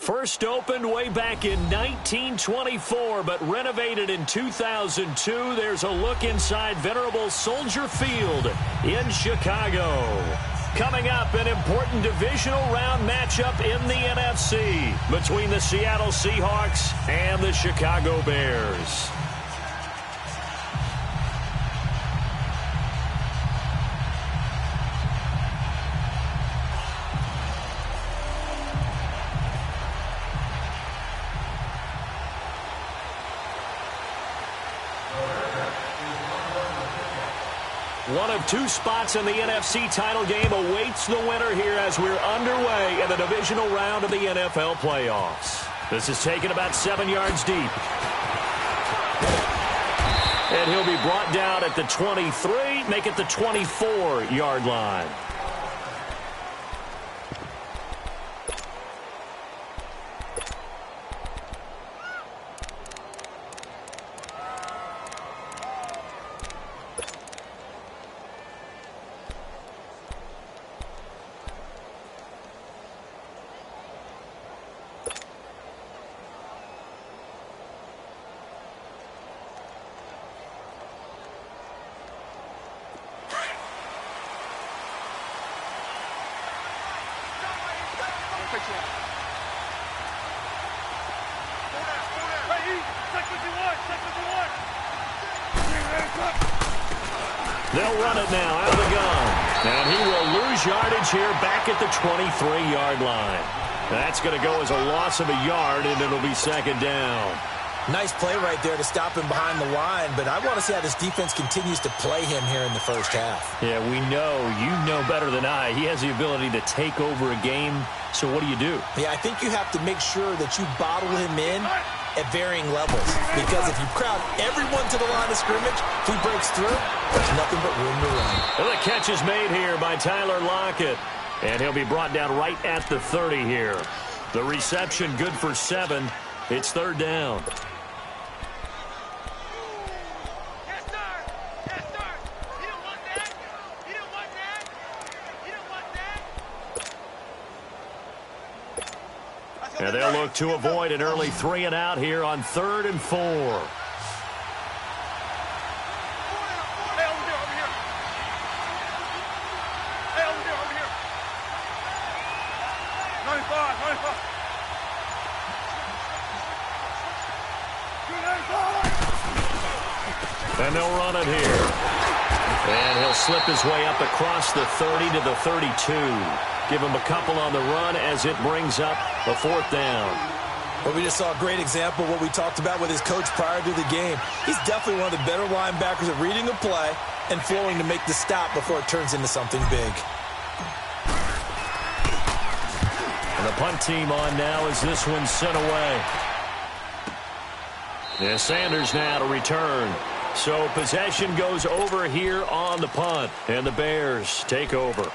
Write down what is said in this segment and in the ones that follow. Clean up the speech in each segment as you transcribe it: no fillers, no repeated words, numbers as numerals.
First opened way back in 1924, but renovated in 2002. There's a look inside venerable Soldier Field in Chicago. Coming up, an important divisional round matchup in the NFC between the Seattle Seahawks and the Chicago Bears. One of two spots in the NFC title game awaits the winner here as we're underway in the divisional round of the NFL playoffs. This is taken about 7 yards deep. And he'll be brought down at the 23, make it the 24-yard line. They'll run it now out of the gun. And he will lose yardage here back at the 23-yard line. That's going to go as a loss of a yard, and it'll be second down. Nice play right there to stop him behind the line, but I want to see how this defense continues to play him here in the first half. Yeah, we know. You know better than I. He has the ability to take over a game. So what do? Yeah, I think you have to make sure that you bottle him in at varying levels. Because if you crowd everyone to the line of scrimmage, if he breaks through, there's nothing but room to run. Well, the catch is made here by Tyler Lockett. And he'll be brought down right at the 30 here. The reception good for 7. It's third down. And they'll look to avoid an early 3 and out here on 3rd and 4. And they'll run it here. And he'll slip his way up across the 30 to the 32. Give him a couple on the run as it brings up a 4th down. Well, we just saw a great example of what we talked about with his coach prior to the game. He's definitely one of the better linebackers at reading a play and flowing to make the stop before it turns into something big. And the punt team on now as this one's sent away. Yeah, Sanders now to return. So possession goes over here on the punt, and the Bears take over.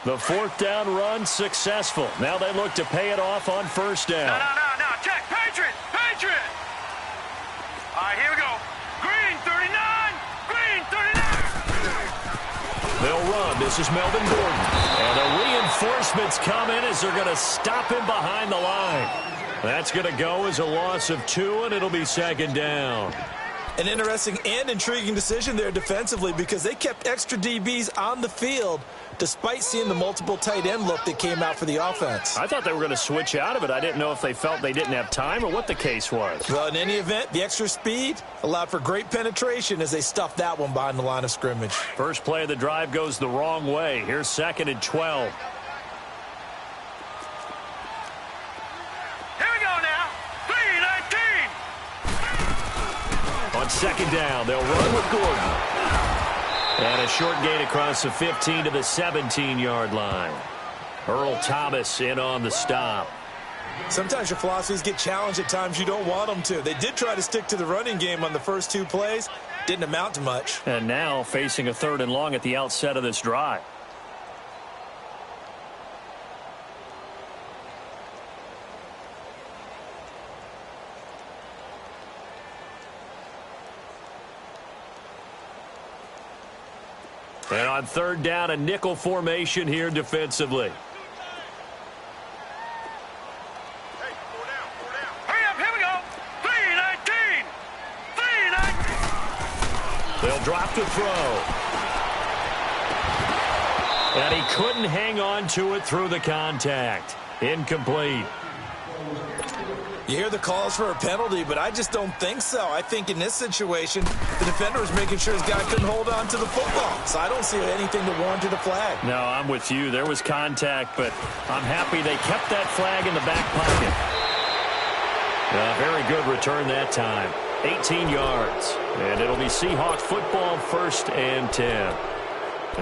The 4th down run successful. Now they look to pay it off on 1st down. No. Check. Patriot. All right, here we go. Green 39. Green 39. They'll run. This is Melvin Gordon. And the reinforcements come in as they're going to stop him behind the line. That's going to go as a loss of 2, and it'll be second down. An interesting and intriguing decision there defensively because they kept extra DBs on the field despite seeing the multiple tight end look that came out for the offense. I thought they were going to switch out of it. I didn't know if they felt they didn't have time or what the case was. Well, in any event, the extra speed allowed for great penetration as they stuffed that one behind the line of scrimmage. First play of the drive goes the wrong way. Here's 2nd and 12. Here we go now. 3-19. On 2nd down, they'll run with Gordon. And a short gain across the 15 to the 17-yard line. Earl Thomas in on the stop. Sometimes your philosophies get challenged at times you don't want them to. They did try to stick to the running game on the first 2 plays. Didn't amount to much. And now facing a 3rd and long at the outset of this drive. And on third down, a nickel formation here defensively. Hurry up, here we go. 3-19. 3-19. They'll drop to throw. And he couldn't hang on to it through the contact. Incomplete. You hear the calls for a penalty, but I just don't think so. I think in this situation, the defender was making sure his guy couldn't hold on to the football. So I don't see anything to warrant a flag. No, I'm with you. There was contact, but I'm happy they kept that flag in the back pocket. Very good return that time. 18 yards. And it'll be Seahawks football, 1st and 10.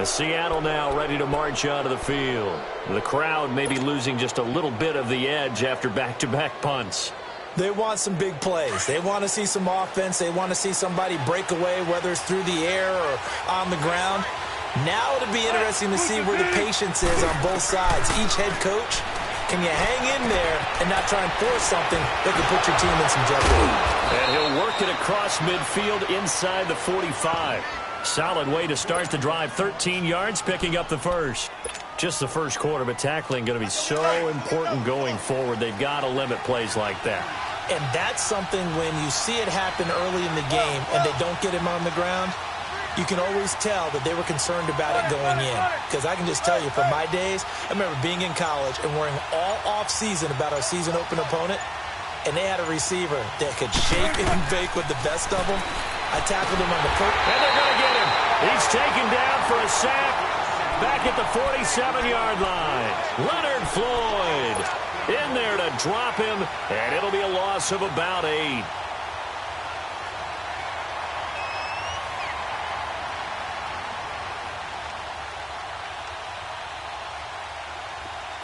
Seattle now ready to march out of the field. The crowd may be losing just a little bit of the edge after back-to-back punts. They want some big plays. They want to see some offense. They want to see somebody break away, whether it's through the air or on the ground. Now it'll be interesting to see where the patience is on both sides. Each head coach, can you hang in there and not try and force something that could put your team in some jeopardy? And he'll work it across midfield inside the 45. Solid way to start the drive. 13 yards, picking up the first. Just the first quarter, but tackling going to be so important going forward. They've got to limit plays like that. And that's something when you see it happen early in the game and they don't get him on the ground, you can always tell that they were concerned about it going in. Because I can just tell you, from my days, I remember being in college and worrying all off-season about our season open opponent, and they had a receiver that could shake and bake with the best of them. I tackled him on the foot. And they're going to get him. He's taken down for a sack back at the 47-yard line. Leonard Floyd in there to drop him, and it'll be a loss of about 8.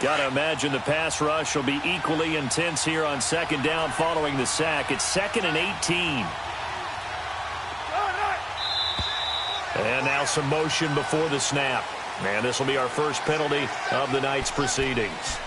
Got to imagine the pass rush will be equally intense here on 2nd down following the sack. It's 2nd and 18. And now some motion before the snap. And this will be our first penalty of the night's proceedings.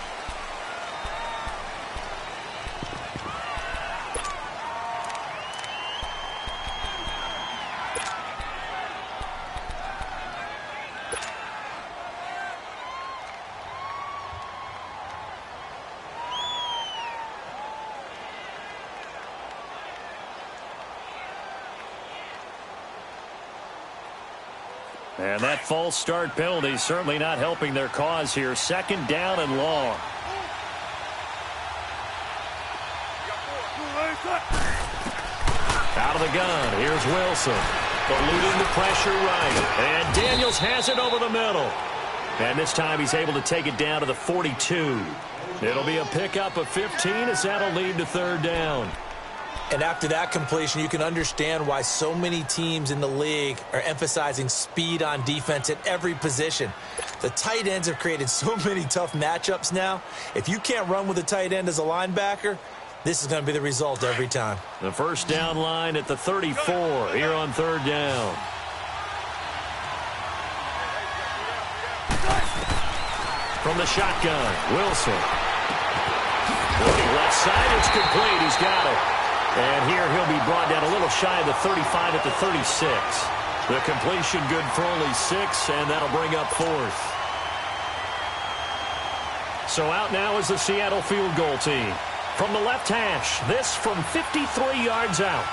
And that false start penalty certainly not helping their cause here. 2nd down and long. Out of the gun. Here's Wilson. Eluding the pressure right. And Daniels has it over the middle. And this time he's able to take it down to the 42. It'll be a pickup of 15 as that'll lead to 3rd down. And after that completion, you can understand why so many teams in the league are emphasizing speed on defense at every position. The tight ends have created so many tough matchups now. If you can't run with a tight end as a linebacker, this is going to be the result every time. The first down line at the 34 here on 3rd down. From the shotgun, Wilson. Looking left side, it's complete. He's got it. And here he'll be brought down a little shy of the 35 at the 36. The completion good for only 6, and that'll bring up 4th. So out now is the Seattle field goal team. From the left hash, this from 53 yards out.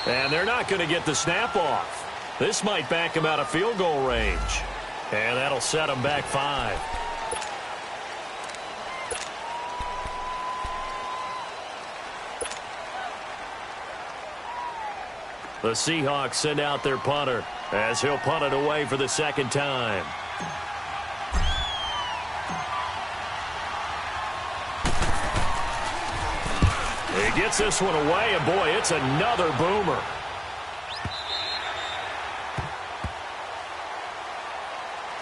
And they're not going to get the snap off. This might back him out of field goal range. And that'll set him back 5. The Seahawks send out their punter as he'll punt it away for the 2nd time. He gets this one away, and boy, it's another boomer.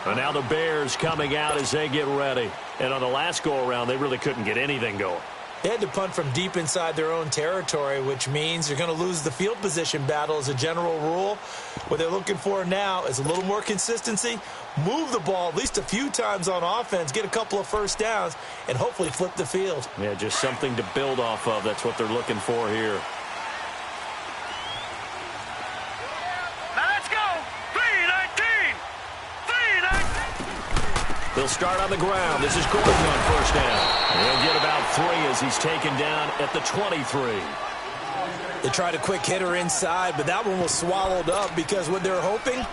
And now the Bears coming out as they get ready. And on the last go-around, they really couldn't get anything going. They had to punt from deep inside their own territory, which means you're going to lose the field position battle as a general rule. What they're looking for now is a little more consistency, move the ball at least a few times on offense, get a couple of first downs, and hopefully flip the field. Yeah, just something to build off of. That's what they're looking for here. Now let's go. 3-19. 3-19. They'll start on the ground. This is Gordon on first down. He'll get about 3 as he's taken down at the 23. They tried a quick hitter inside, but that one was swallowed up because what they're hoping,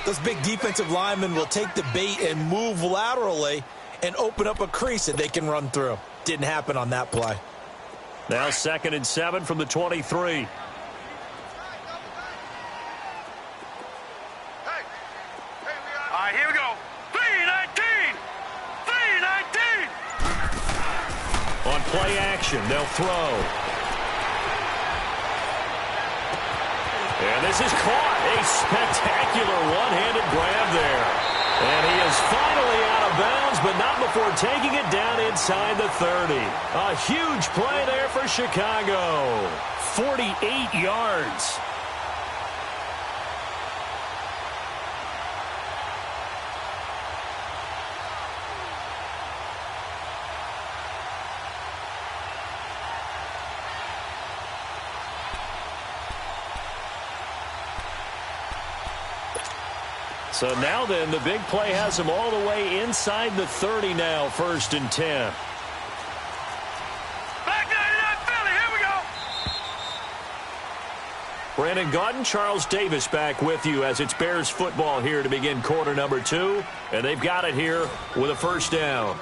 those big defensive linemen will take the bait and move laterally and open up a crease that they can run through. Didn't happen on that play. Now 2nd and 7 from the 23. All right, here we go. 3-19. 3-19. On play action, they'll throw. And this is caught. A spectacular one-handed grab there. And he is finally out of bounds, but not before taking it down inside the 30. A huge play there for Chicago. 48 yards. So now then, the big play has him all the way inside the 30 now, 1st and 10. Back 99 Philly, here we go. Brandon Gaudin, Charles Davis back with you as it's Bears football here to begin quarter number 2. And they've got it here with a first down.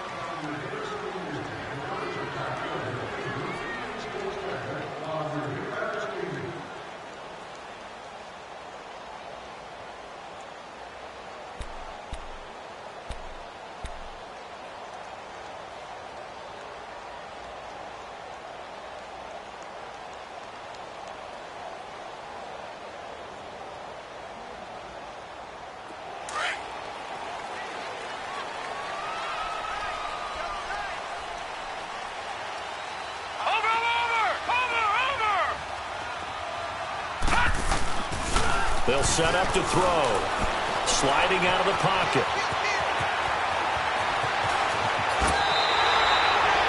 They'll set up to throw. Sliding out of the pocket.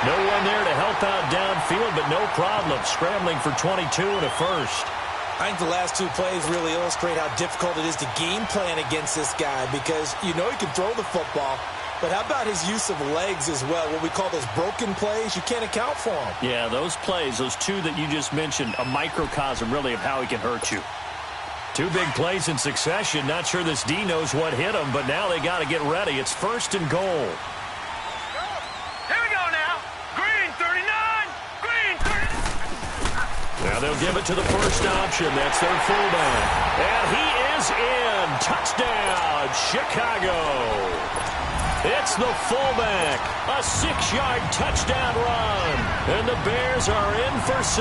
No one there to help out downfield, but no problem. Scrambling for 22 and a first. I think the last 2 plays really illustrate how difficult it is to game plan against this guy because you know he can throw the football, but how about his use of legs as well? What we call those broken plays, you can't account for them. Yeah, those plays, those 2 that you just mentioned, a microcosm really of how he can hurt you. 2 big plays in succession. Not sure this D knows what hit him, but now they got to get ready. It's 1st and goal. Here we go now. Green 39. Green 30. Now they'll give it to the first option. That's their fullback. And he is in. Touchdown, Chicago. It's the fullback. A 6-yard touchdown run. And the Bears are in for 6.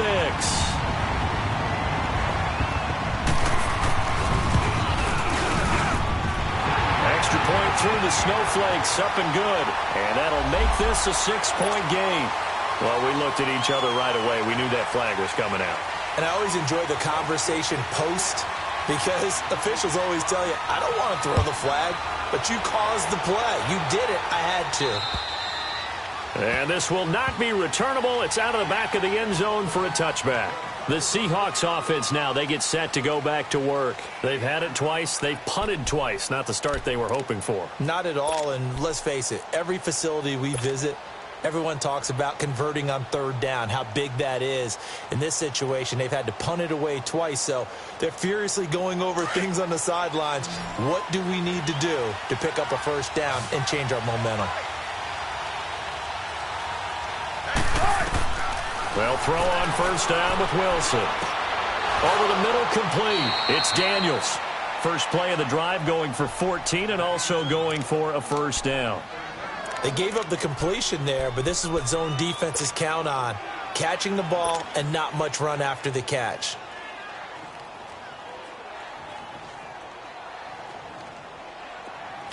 Extra point through the snowflakes, up and good. And that'll make this a 6-point game. Well, we looked at each other right away. We knew that flag was coming out. And I always enjoy the conversation post because officials always tell you, I don't want to throw the flag, but you caused the play. You did it. I had to. And this will not be returnable. It's out of the back of the end zone for a touchback. The Seahawks offense now, they get set to go back to work. They've had it twice. They've punted twice. Not the start they were hoping for. Not at all, and let's face it, every facility we visit, everyone talks about converting on 3rd down, how big that is. In this situation, they've had to punt it away twice, so they're furiously going over things on the sidelines. What do we need to do to pick up a first down and change our momentum? They'll throw on first down with Wilson. Over the middle, complete. It's Daniels. First play of the drive, going for 14 and also going for a first down. They gave up the completion there, but this is what zone defenses count on. Catching the ball and not much run after the catch.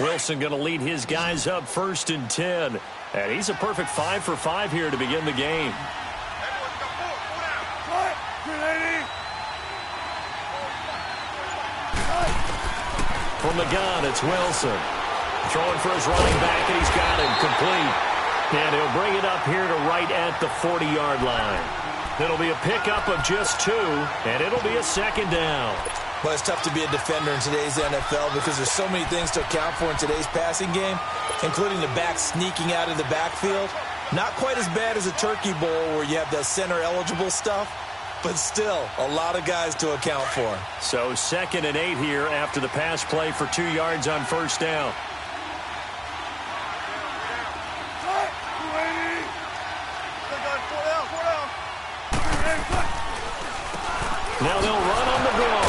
Wilson going to lead his guys up 1st and 10. And he's a perfect 5 for 5 here to begin the game. From the gun, it's Wilson. Throwing for his running back, and he's got him complete. And he'll bring it up here to right at the 40-yard line. It'll be a pickup of just 2, and it'll be a second down. Well, it's tough to be a defender in today's NFL because there's so many things to account for in today's passing game, including the back sneaking out of the backfield. Not quite as bad as a turkey bowl where you have the center-eligible stuff, but still a lot of guys to account for. So 2nd and 8 here after the pass play for 2 yards on first down. Now they'll run on the draw.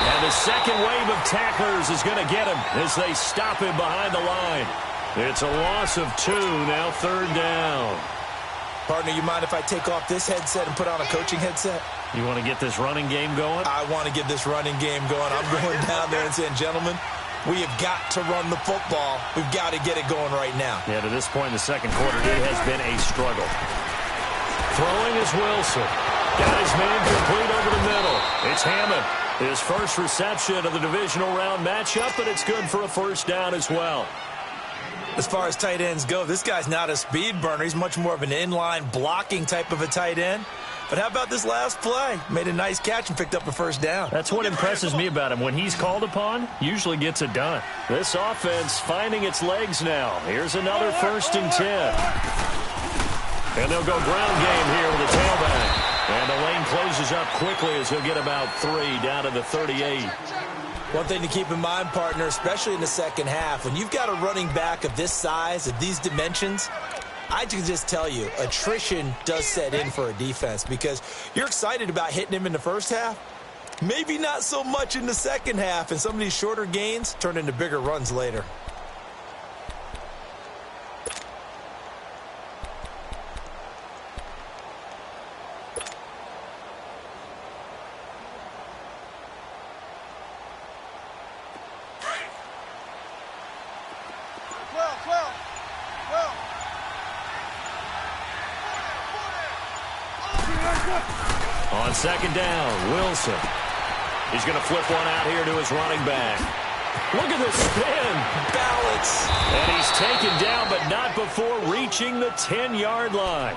And the second wave of tacklers is going to get him as they stop him behind the line. It's a loss of 2, now 3rd down. Partner, you mind if I take off this headset and put on a coaching headset? You want to get this running game going? I want to get this running game going. I'm going down there and saying, gentlemen, we have got to run the football. We've got to get it going right now. Yeah, to this point in the second quarter, it has been a struggle. Throwing is Wilson. Got his man complete over the middle. It's Hammond. His first reception of the divisional round matchup, but it's good for a first down as well. As far as tight ends go, this guy's not a speed burner. He's much more of an inline blocking type of a tight end. But how about this last play? Made a nice catch and picked up a first down. That's what impresses me about him. When he's called upon, usually gets it done. This offense finding its legs now. Here's another 1st and 10. And they'll go ground game here with the tailback. And the lane closes up quickly as he'll get about 3 down to the 38. One thing to keep in mind, partner, especially in the second half, when you've got a running back of this size, of these dimensions, I can just tell you, attrition does set in for a defense because you're excited about hitting him in the first half. Maybe not so much in the second half, and some of these shorter gains turn into bigger runs later. On second down, Wilson. He's going to flip one out here to his running back. Look at the spin. Balance. And he's taken down, but not before reaching the 10-yard line.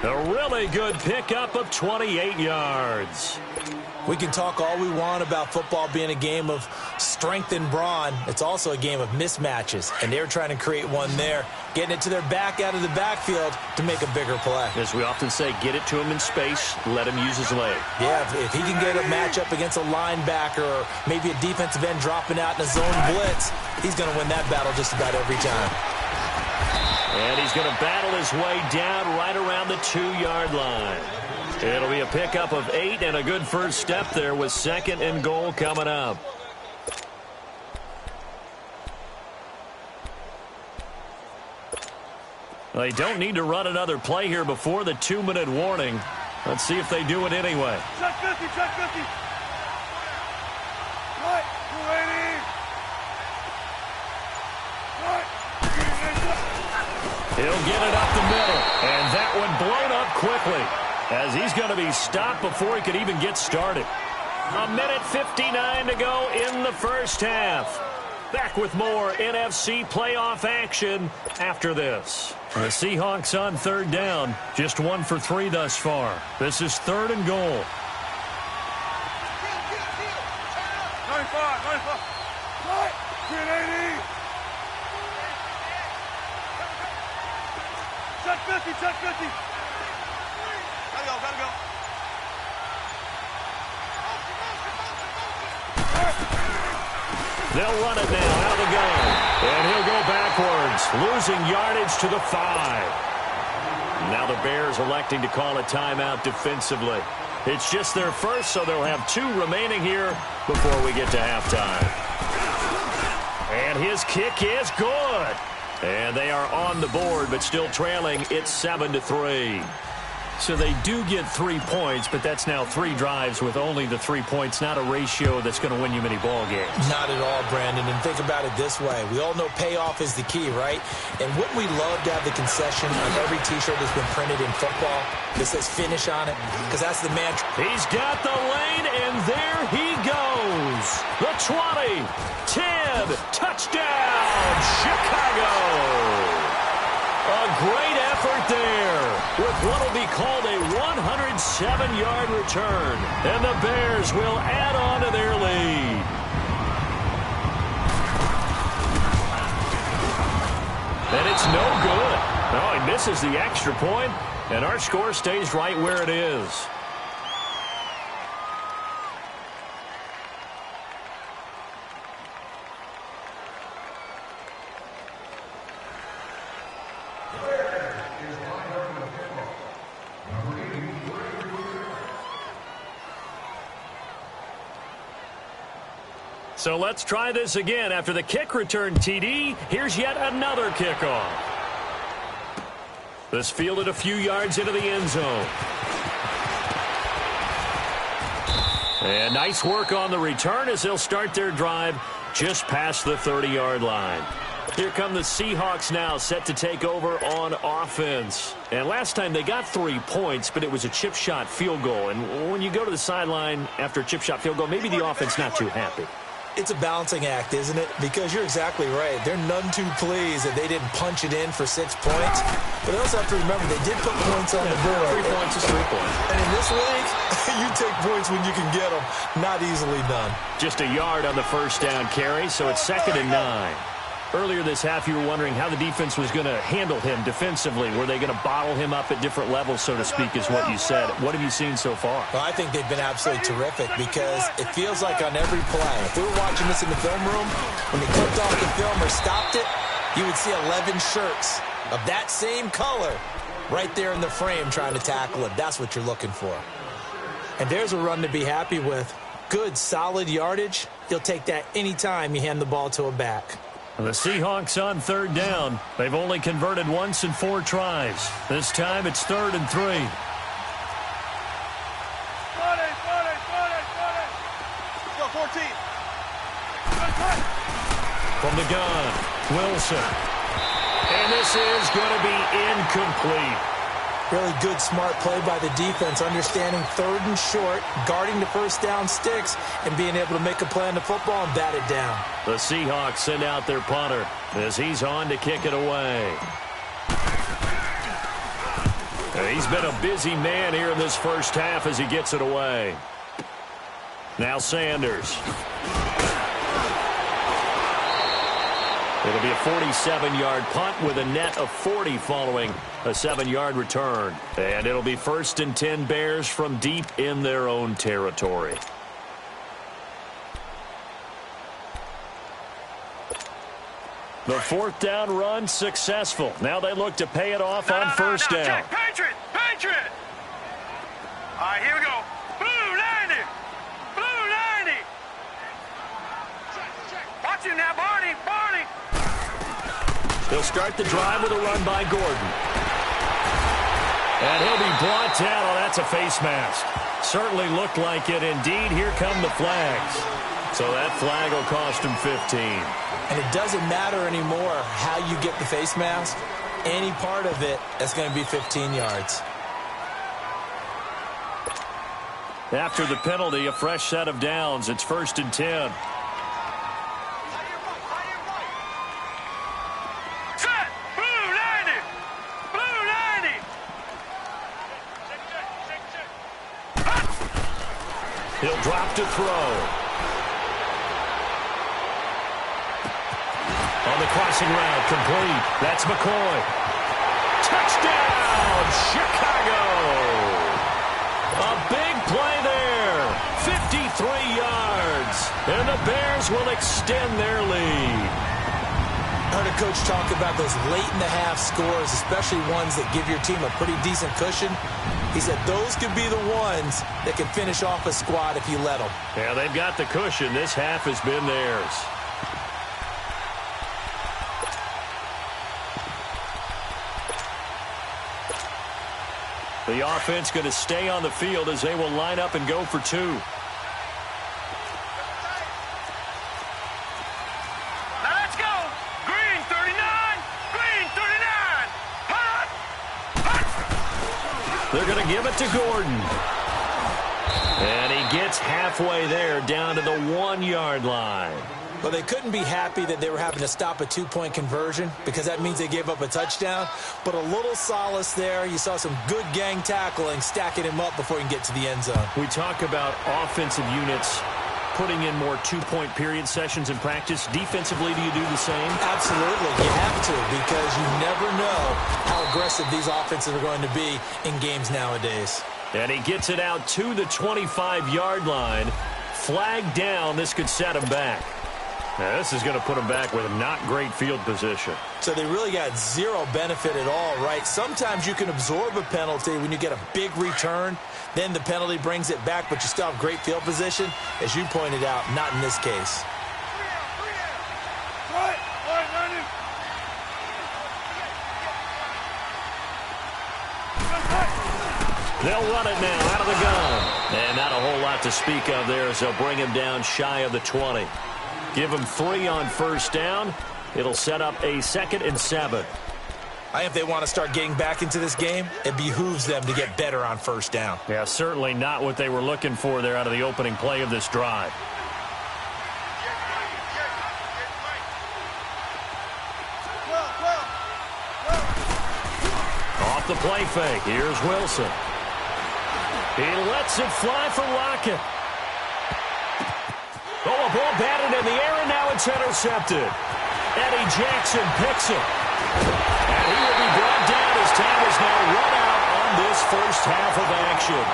A really good pickup of 28 yards. We can talk all we want about football being a game of strength and brawn. It's also a game of mismatches, and they're trying to create one there, getting it to their back out of the backfield to make a bigger play. As we often say, get it to him in space, let him use his leg. Yeah, if he can get a matchup against a linebacker or maybe a defensive end dropping out in a zone blitz, he's going to win that battle just about every time. And he's going to battle his way down right around the 2-yard line. It'll be a pickup of 8 and a good first step there with 2nd and goal coming up. They don't need to run another play here before the 2-minute warning. Let's see if they do it anyway. Check 50, check 50. Right, 280. Right. He'll get it up the middle, and that one blown up quickly as he's going to be stopped before he could even get started. 1:59 to go in the first half. Back with more NFC playoff action after this. The Seahawks on 3rd down, just 1 for 3 thus far. This is 3rd and goal. 95, 95. Right, 380. Check 50, check 50. Gotta go, gotta go. They'll run it now out of the gun. And he'll go backwards, losing yardage to the 5. Now the Bears electing to call a timeout defensively. It's just their first, so they'll have 2 remaining here before we get to halftime. And his kick is good. And they are on the board, but still trailing. It's 7-3. So they do get 3 points, but that's now 3 drives with only the 3 points, not a ratio that's going to win you many ball games. Not at all, Brandon. And think about it this way. We all know payoff is the key, right? And wouldn't we love to have the concession on every T-shirt that's been printed in football that says finish on it? Because that's the mantra. He's got the lane, and there he goes. goes. The 20, 10, touchdown, Chicago. A great effort there with what will be called a 107-yard return. And the Bears will add on to their lead. And it's no good. Oh, he misses the extra point, and our score stays right where it is. So let's try this again. After the kick return TD, here's yet another kickoff. This fielded a few yards into the end zone. And nice work on the return as they'll start their drive just past the 30-yard line. Here come the Seahawks now, set to take over on offense. And last time they got 3 points, but it was a chip shot field goal. And when you go to the sideline after a chip shot field goal, maybe the offense not too happy. It's a balancing act, isn't it? Because you're exactly right. They're none too pleased that they didn't punch it in for 6 points. But they also have to remember they did put points on the board. 3 points is 3 points. And in this league, you take points when you can get them. Not easily done. Just a yard on the first down carry, so it's 2nd and 9. Earlier this half, you were wondering how the defense was going to handle him defensively. Were they going to bottle him up at different levels, so to speak, is what you said. What have you seen so far? Well, I think they've been absolutely terrific because it feels like on every play, if we were watching this in the film room, when they clipped off the film or stopped it, you would see 11 shirts of that same color right there in the frame trying to tackle it. That's what you're looking for. And there's a run to be happy with. Good, solid yardage. You'll take that anytime you hand the ball to a back. The Seahawks on 3rd down. They've only converted once in 4 tries. This time it's 3rd and 3. Go 14. From the gun, Wilson. And this is going to be incomplete. Really good, smart play by the defense, understanding 3rd and short, guarding the first down sticks, and being able to make a play on the football and bat it down. The Seahawks send out their punter as he's on to kick it away. He's been a busy man here in this first half as he gets it away. Now Sanders. It'll be a 47-yard punt with a net of 40 following a 7-yard return. And it'll be 1st and 10 Bears from deep in their own territory. The 4th down run successful. Now they look to pay it off on 1st down. Check, Patriot! Patriot! All right, here we go. Blue 90! Blue 90! Watch him now, Barney! Barney! They'll start the drive with a run by Gordon. And he'll be brought down. Oh, that's a face mask. Certainly looked like it. Indeed, here come the flags. So that flag will cost him 15. And it doesn't matter anymore how you get the face mask. Any part of it, that's going to be 15 yards. After the penalty, a fresh set of downs. It's 1st and 10. He'll drop to throw. On the crossing route, complete. That's McCoy. Touchdown, Chicago. A big play there. 53 yards. And the Bears will extend their lead. I heard a coach talk about those late-in-the-half scores, especially ones that give your team a pretty decent cushion. He said those could be the ones that can finish off a squad if you let them. Yeah, they've got the cushion. This half has been theirs. The offense going to stay on the field as they will line up and go for 2. Now let's go. Green 39. Green 39. Hut. Hut. They're going to give it to Gordon. And he gets halfway there, down to the 1-yard line. Well, they couldn't be happy that they were having to stop a 2-point conversion because that means they gave up a touchdown. But a little solace there. You saw some good gang tackling, stacking him up before he can get to the end zone. We talk about offensive units putting in more 2-point period sessions in practice. Defensively, do you do the same? Absolutely. You have to, because you never know how aggressive these offenses are going to be in games nowadays. And he gets it out to the 25-yard line. Flag down. This could set him back. Now, this is going to put him back with a not great field position. So they really got zero benefit at all, right? Sometimes you can absorb a penalty when you get a big return. Then the penalty brings it back, but you still have great field position. As you pointed out, not in this case. They'll run it now out of the gun. And not a whole lot to speak of there as they'll bring him down shy of the 20. Give him 3 on first down. It'll set up a 2nd and 7. I think if they want to start getting back into this game, it behooves them to get better on first down. Yeah, certainly not what they were looking for there out of the opening play of this drive. Off the play fake. Here's Wilson. He lets it fly for Lockett. Oh, a ball batted in the air, and now it's intercepted. Eddie Jackson picks it. And he will be brought down as time is now run out on this first half of action.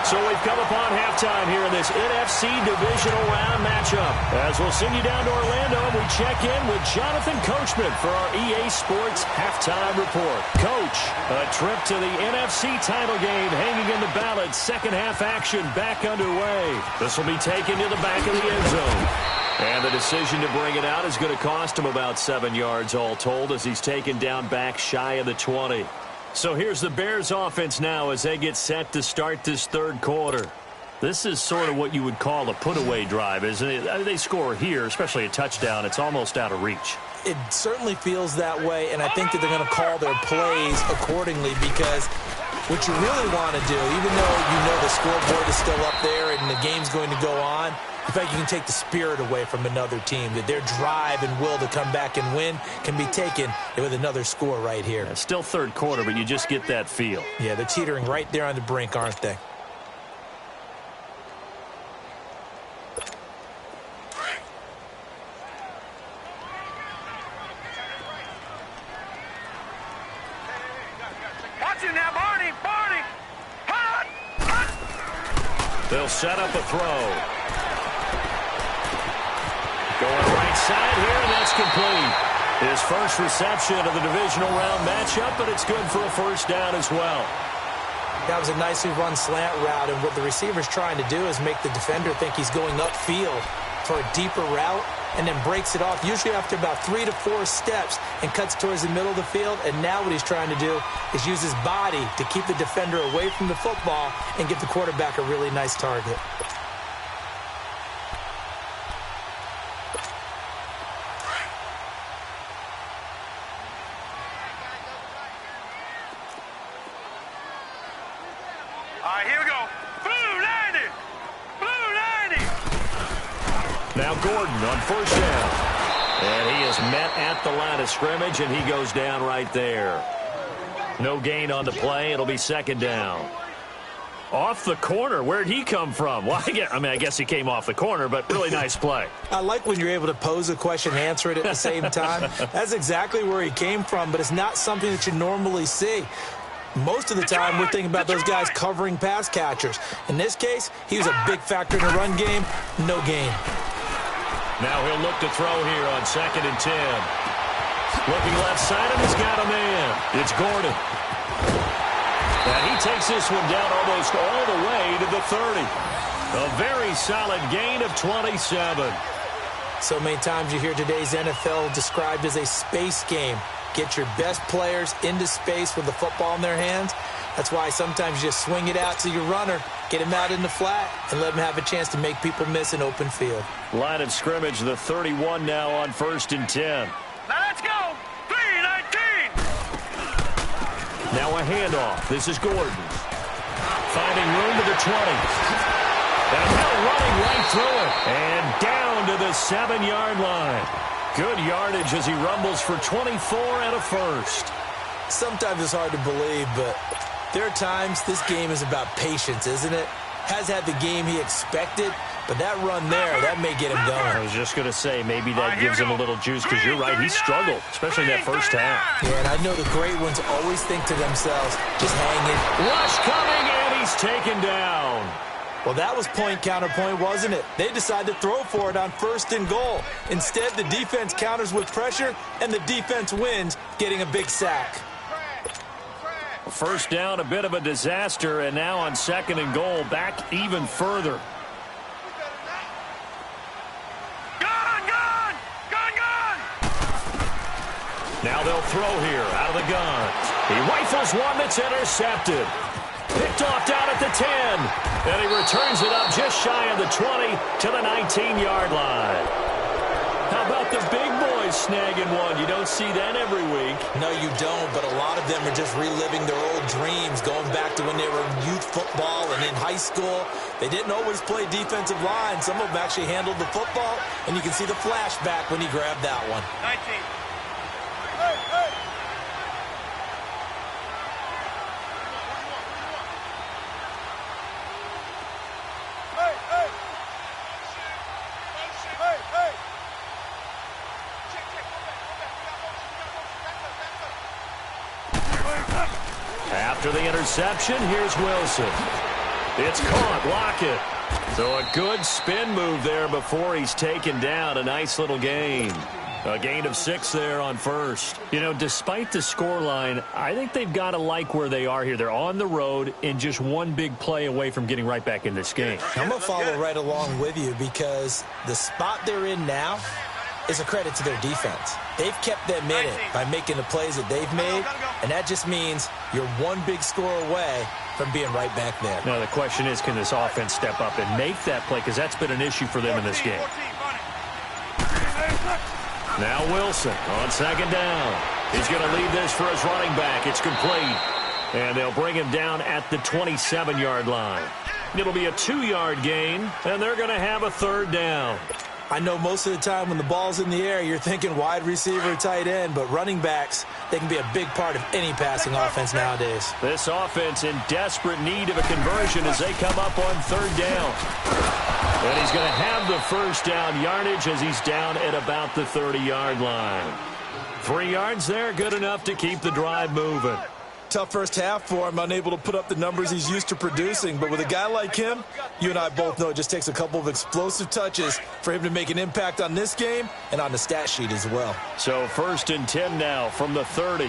So we've come upon halftime here in this NFC Divisional Round matchup. As we'll send you down to Orlando, and we check in with Jonathan Coachman for our EA Sports Halftime Report. Coach, a trip to the NFC title game hanging in the balance. Second half action back underway. This will be taken to the back of the end zone. And the decision to bring it out is going to cost him about 7 yards all told as he's taken down back shy of the 20. So here's the Bears offense now as they get set to start this third quarter. This is sort of what you would call a put-away drive, isn't it? I mean, they score here, especially a touchdown. It's almost out of reach. It certainly feels that way, and I think that they're going to call their plays accordingly because what you really want to do, even though you know the scoreboard is still up there and the game's going to go on, in fact, you can take the spirit away from another team, that their drive and will to come back and win can be taken with another score right here. It's still third quarter, but you just get that feel. Yeah, they're teetering right there on the brink, aren't they? Watch it now, Barney! Barney! Hot! Hot! They'll set up a throw. Going right side here, and that's complete. His first reception of the divisional round matchup, but it's good for a first down as well. That was a nicely run slant route, and what the receiver's trying to do is make the defender think he's going upfield for a deeper route, and then breaks it off, usually after about 3 to 4 steps, and cuts towards the middle of the field. And now what he's trying to do is use his body to keep the defender away from the football and give the quarterback a really nice target. Here we go. Blue 90! Blue 90! Now Gordon on first down. And he is met at the line of scrimmage, and he goes down right there. No gain on the play. It'll be second down. Off the corner. Where'd he come from? Well, I guess he came off the corner, but really nice play. I like when you're able to pose a question and answer it at the same time. That's exactly where he came from, but it's not something that you normally see. Most of the time, we're thinking about those guys covering pass catchers. In this case, he was a big factor in the run game. No gain. Now he'll look to throw here on 2nd and 10. Looking left side, and he's got a man. It's Gordon. And he takes this one down almost all the way to the 30. A very solid gain of 27. So many times you hear today's NFL described as a space game. Get your best players into space with the football in their hands. That's why sometimes you just swing it out to your runner, get him out in the flat, and let him have a chance to make people miss an open field. Line of scrimmage, the 31 now on 1st and 10. Now let's go! 3-19! Now a handoff. This is Gordon. Finding room to the 20. And now running right through it. And down to the 7-yard line. Good yardage as he rumbles for 24 and a first. Sometimes it's hard to believe, but there are times this game is about patience, isn't it? Has had the game he expected, but that run there, that may get him going. I was just going to say, maybe that gives him a little juice, because you're right, he struggled, especially in that first half. Yeah, and I know the great ones always think to themselves, just hang it. Rush coming, and he's taken down. Well, that was point counterpoint, wasn't it? They decided to throw for it on 1st and goal. Instead, the defense counters with pressure, and the defense wins, getting a big sack. First down, a bit of a disaster, and now on 2nd and goal, back even further. Now they'll throw here out of the gun. He rifles one that's intercepted. Picked off down at the 10. And he returns it up just shy of the 20 to the 19-yard line. How about the big boys snagging one? You don't see that every week. No, you don't, but a lot of them are just reliving their old dreams, going back to when they were in youth football and in high school. They didn't always play defensive line. Some of them actually handled the football, and you can see the flashback when he grabbed that one. 19. Hey, hey. After the interception, here's Wilson. It's caught. Lockett. So a good spin move there before he's taken down. A nice little gain. A gain of 6 there on first. You know, despite the scoreline, I think they've got to like where they are here. They're on the road and just one big play away from getting right back in this game. I'm going to follow right along with you because the spot they're in now is a credit to their defense. They've kept them in it by making the plays that they've made, and that just means you're one big score away from being right back there. Now the question is, can this offense step up and make that play? Because that's been an issue for them in this game. Now Wilson on 2nd down. He's going to lead this for his running back. It's complete. And they'll bring him down at the 27-yard line. It'll be a 2-yard gain, and they're going to have a 3rd down. I know most of the time when the ball's in the air, you're thinking wide receiver, tight end, but running backs, they can be a big part of any passing offense nowadays. This offense in desperate need of a conversion as they come up on 3rd down. And he's going to have the first down yardage as he's down at about the 30-yard line. 3 yards there, good enough to keep the drive moving. Tough first half for him, unable to put up the numbers he's used to producing. But with a guy like him, you and I both know it just takes a couple of explosive touches for him to make an impact on this game and on the stat sheet as well. So 1st and 10 now from the 30.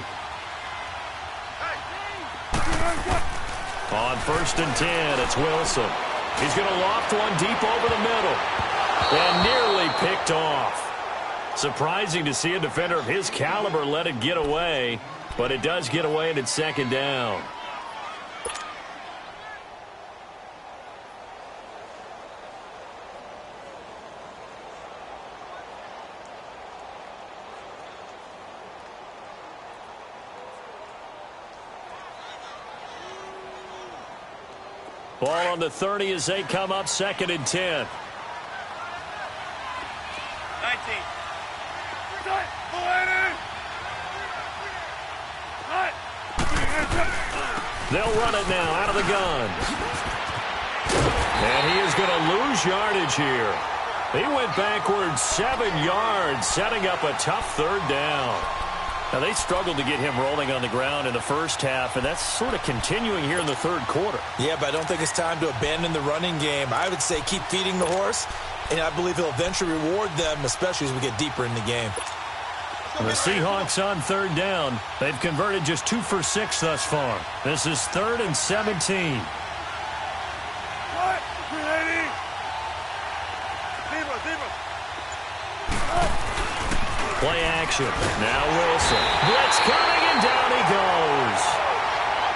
On 1st and 10, it's Wilson. He's going to loft one deep over the middle. And nearly picked off. Surprising to see a defender of his caliber let it get away. But it does get away and it's 2nd down. Ball on the 30 as they come up 2nd and 10. 19. They'll run it now out of the gun. And he is going to lose yardage here. He went backwards 7 yards, setting up a tough 3rd down. Now, they struggled to get him rolling on the ground in the first half, and that's sort of continuing here in the 3rd quarter. Yeah, but I don't think it's time to abandon the running game. I would say keep feeding the horse, and I believe he'll eventually reward them, especially as we get deeper in the game. The Seahawks on 3rd down. They've converted just 2 for 6 thus far. This is 3rd and 17. Play action. Now Wilson. Blitz coming, and down he goes.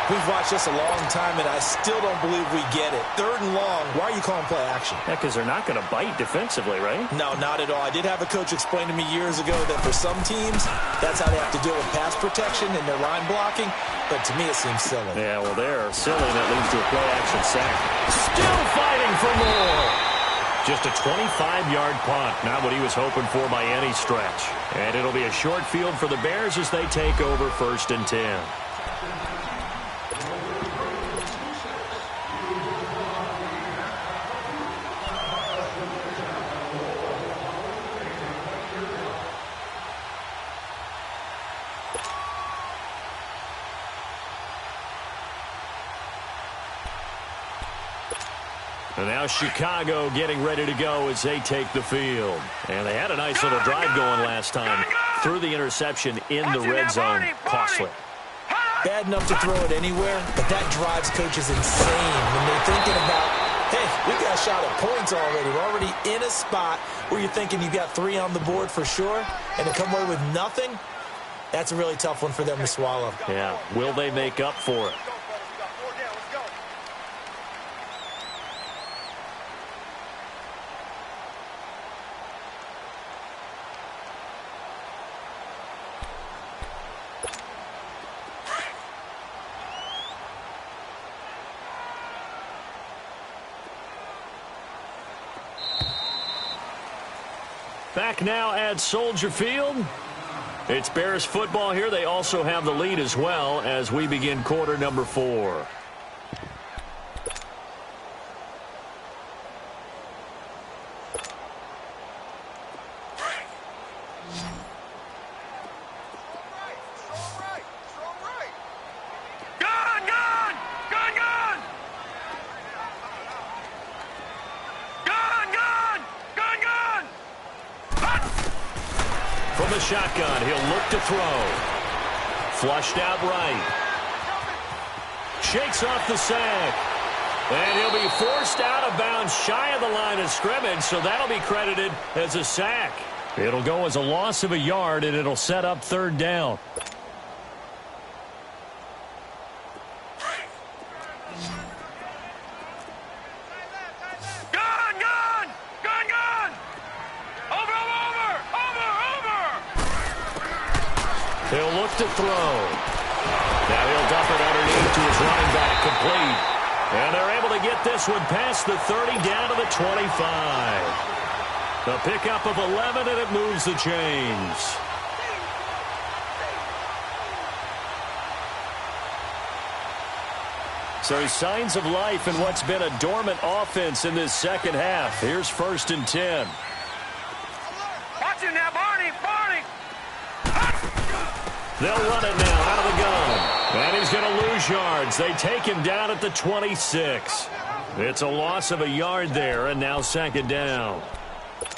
We've watched this a long time, and I still don't believe we get it. 3rd and long. Why are you calling play action? Yeah, because they're not going to bite defensively, right? No, not at all. I did have a coach explain to me years ago that for some teams, that's how they have to deal with pass protection and their line blocking. but to me it seems silly. Yeah, well, they're silly, and that leads to a play-action sack. Still fighting for more. Just a 25-yard punt, not what he was hoping for by any stretch. And it'll be a short field for the Bears as they take over 1st and 10. And now Chicago getting ready to go as they take the field. And they had a nice little drive going last time. Threw the interception in the red zone. Costly. Bad enough to throw it anywhere, but that drives coaches insane when they're thinking about, hey, we got a shot at points already. We're already in a spot where you're thinking you got 3 on the board for sure, and to come away with nothing, that's a really tough one for them to swallow. Yeah, will they make up for it? Back now at Soldier Field. It's Bears football here. They also have the lead as well as we begin quarter number 4. From the shotgun, he'll look to throw. Flushed out right. Shakes off the sack. And he'll be forced out of bounds shy of the line of scrimmage, so that'll be credited as a sack. It'll go as a loss of a yard, and it'll set up 3rd down. He'll look to throw. Now he'll dump it underneath to his running back, complete. And they're able to get this one past the 30 down to the 25. A pickup of 11, and it moves the chains. So signs of life in what's been a dormant offense in this second half. Here's 1st and 10. Watch him now, Barney. They'll run it now out of the gun. And he's going to lose yards. They take him down at the 26. It's a loss of a yard there, and now 2nd down.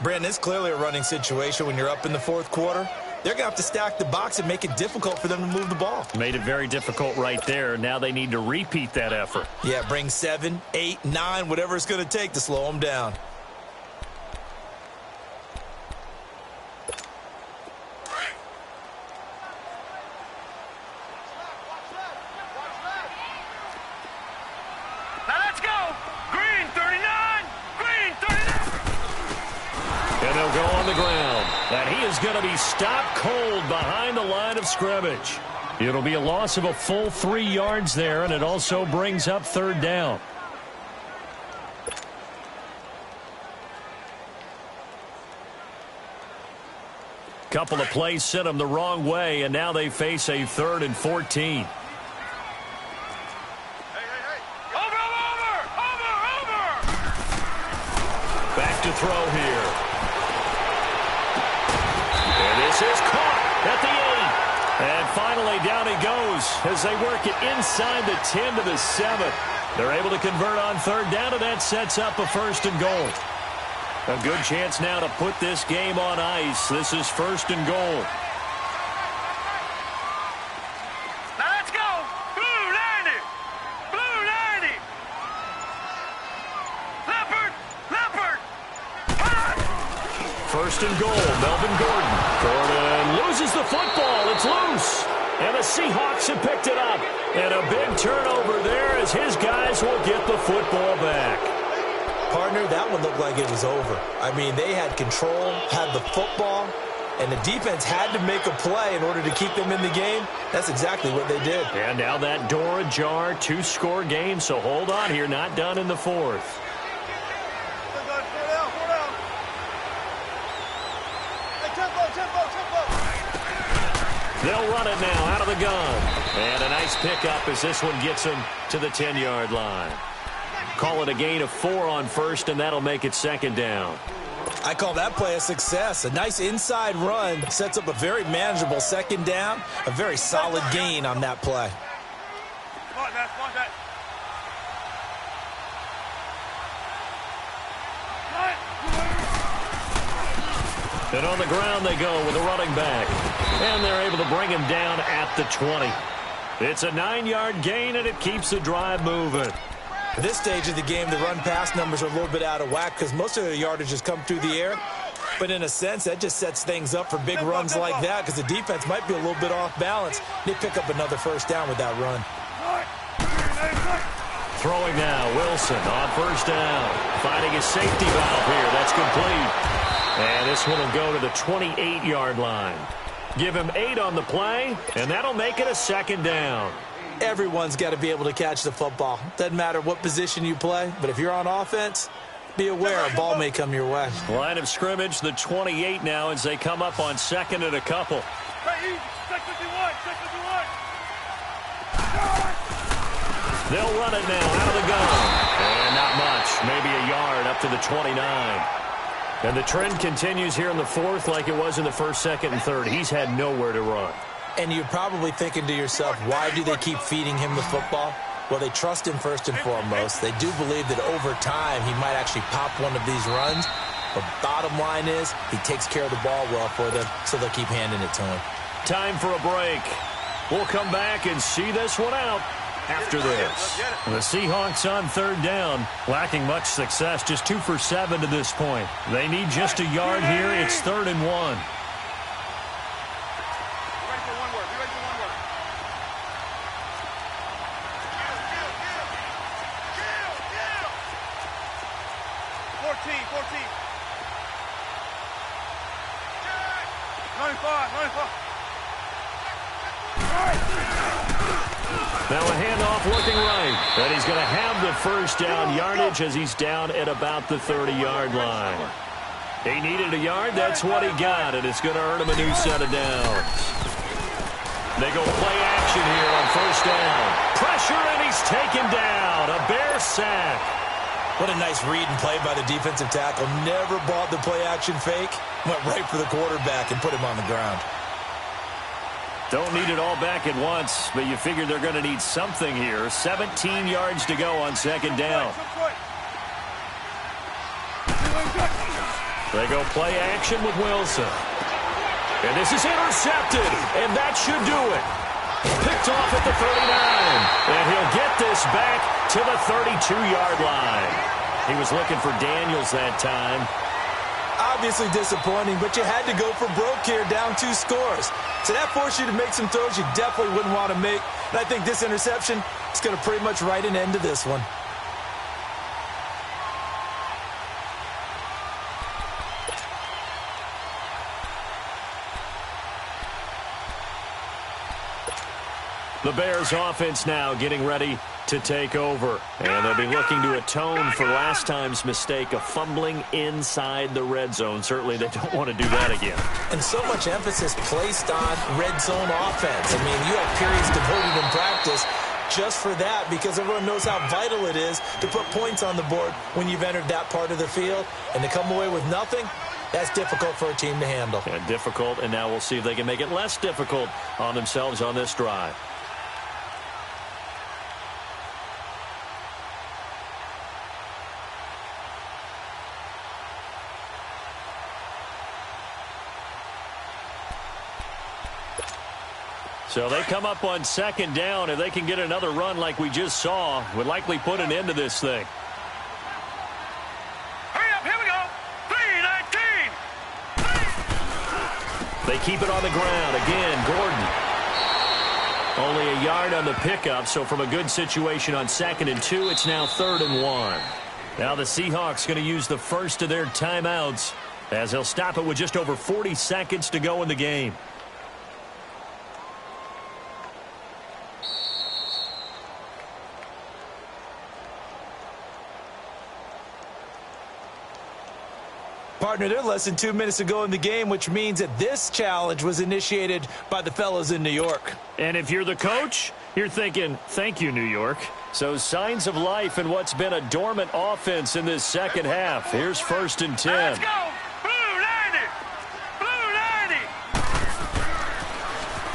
Brandon, it's clearly a running situation when you're up in the 4th quarter. They're going to have to stack the box and make it difficult for them to move the ball. Made it very difficult right there. Now they need to repeat that effort. Yeah, bring 7, 8, 9, whatever it's going to take to slow them down. Going to be stopped cold behind the line of scrimmage. It'll be a loss of a full 3 yards there, and it also brings up 3rd down. Couple of plays sent them the wrong way, and now they face a 3rd and 14. Back to throw here. Is caught at the 8. And finally down he goes as they work it inside the 10 to the 7. They're able to convert on 3rd down, and that sets up a 1st and goal. A good chance now to put this game on ice. This is 1st and goal. Now let's go. Blue 90. Blue 90. Leopard. 1st and goal. Melvin Gordon. Gordon loses the football. It's loose. And the Seahawks have picked it up. And a big turnover there as his guys will get the football back. Partner, that one looked like it was over. I mean, they had control, had the football, And the defense had to make a play in order to keep them in the game. That's exactly what they did. And now that door ajar, 2-score game, so hold on here, not done in the fourth. They'll run it now out of the gun. And a nice pickup as this one gets them to the 10-yard line. Call it a gain of 4 on first, and that'll make it second down. I call that play a success. A nice inside run sets up a very manageable second down. A very solid gain on that play. And on the ground they go with a running back. And they're able to bring him down at the 20. It's a 9-yard gain, and it keeps the drive moving. At this stage of the game, the run-pass numbers are a little bit out of whack because most of the yardage has come through the air. But in a sense, that just sets things up for big runs like that because the defense might be a little bit off balance. They pick up another first down with that run. Throwing now, Wilson on first down. Finding his safety valve here. That's complete. And this one will go to the 28-yard line. Give him 8 on the play, and that'll make it a second down. Everyone's got to be able to catch the football. Doesn't matter what position you play, but if you're on offense, be aware a ball may come your way. Line of scrimmage, the 28 now as they come up on second and a couple. They'll run it now out of the gun. And not much, maybe a yard up to the 29. And the trend continues here in the fourth like it was in the first, second, and third. He's had nowhere to run. And you're probably thinking to yourself, why do they keep feeding him the football? Well, they trust him first and foremost. They do believe that over time he might actually pop one of these runs. But bottom line is he takes care of the ball well for them, so they'll keep handing it to him. Time for a break. We'll come back and see this one out after this. The Seahawks on third down, lacking much success, just 2 for 7 to this point. They need just a yard here. It's 3rd and 1. Now a handoff looking right. And he's going to have the first down yardage as he's down at about the 30-yard line. He needed a yard. That's what he got, and it's going to earn him a new set of downs. They go play action here on first down. Pressure, and he's taken down. A Bear sack. What a nice read and play by the defensive tackle. Never bought the play action fake. Went right for the quarterback and put him on the ground. Don't need it all back at once, but you figure they're going to need something here. 17 yards to go on second down. They go play action with Wilson. And this is intercepted, and that should do it. Picked off at the 39, and he'll get this back to the 32-yard line. He was looking for Daniels that time. Obviously disappointing, but you had to go for broke here, down 2 scores. So that forced you to make some throws you definitely wouldn't want to make. And I think this interception is going to pretty much write an end to this one. The Bears offense now getting ready to take over. And they'll be looking to atone for last time's mistake of fumbling inside the red zone. Certainly they don't want to do that again. And so much emphasis placed on red zone offense. I mean, you have periods devoted in practice just for that because everyone knows how vital it is to put points on the board when you've entered that part of the field. And to come away with nothing, that's difficult for a team to handle. And difficult, and now we'll see if they can make it less difficult on themselves on this drive. So they come up on second down. If they can get another run like we just saw, would likely put an end to this thing. Hurry up, here we go. 3-19. They keep it on the ground. Again, Gordon. Only a yard on the pickup, so from a good situation on 2nd and 2, it's now 3rd and 1. Now the Seahawks going to use the first of their timeouts as he'll stop it with just over 40 seconds to go in the game. Partner, they're less than 2 minutes to go in the game, which means that this challenge was initiated by the fellas in New York. And if you're the coach, you're thinking, thank you, New York. So signs of life in what's been a dormant offense in this second half. Here's 1st and 10. Let's go. Blue 90. Blue 90.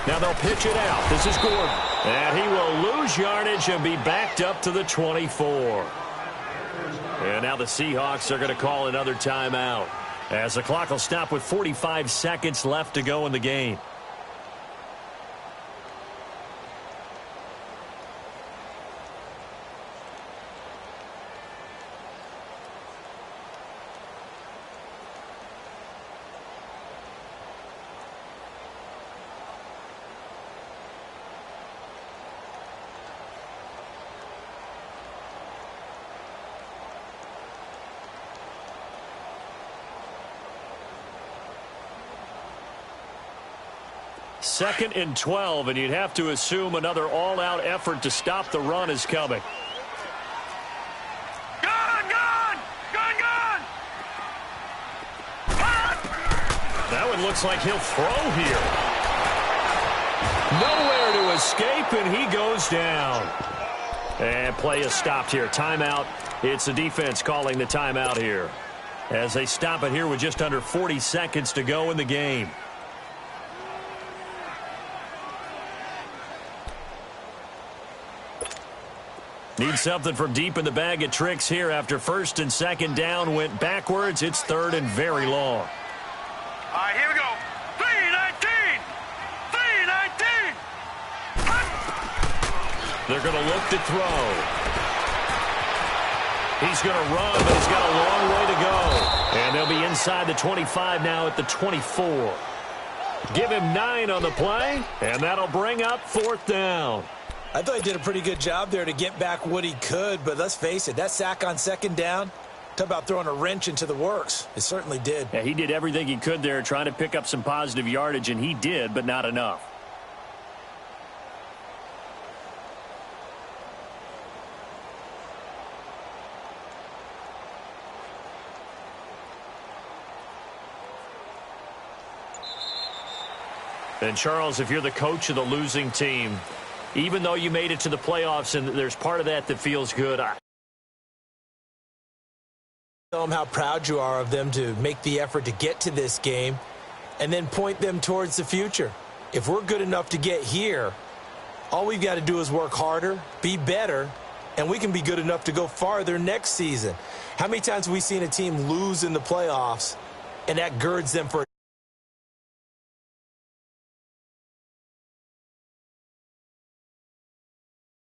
Now they'll pitch it out. This is Gordon. And he will lose yardage and be backed up to the 24. And now the Seahawks are going to call another timeout, as the clock will stop with 45 seconds left to go in the game. Second and 12, and you'd have to assume another all-out effort to stop the run is coming. Gone. That one looks like he'll throw here. Nowhere to escape, and he goes down. And play is stopped here. Timeout. It's the defense calling the timeout here, as they stop it here with just under 40 seconds to go in the game. Need something from deep in the bag of tricks here after 1st and 2nd down went backwards. It's 3rd and very long. All right, here we go. 319. 319. They're going to look to throw. He's going to run, but he's got a long way to go. And they'll be inside the 25 now at the 24. Give him 9 on the play, and that'll bring up 4th down. I thought he did a pretty good job there to get back what he could, but let's face it, that sack on 2nd down, talk about throwing a wrench into the works. It certainly did. Yeah, he did everything he could there trying to pick up some positive yardage, and he did, but not enough. And, Charles, if you're the coach of the losing team, even though you made it to the playoffs and there's part of that that feels good, Tell them how proud you are of them to make the effort to get to this game and then point them towards the future. If we're good enough to get here, all we've got to do is work harder, be better, and we can be good enough to go farther next season. How many times have we seen a team lose in the playoffs, and that girds them for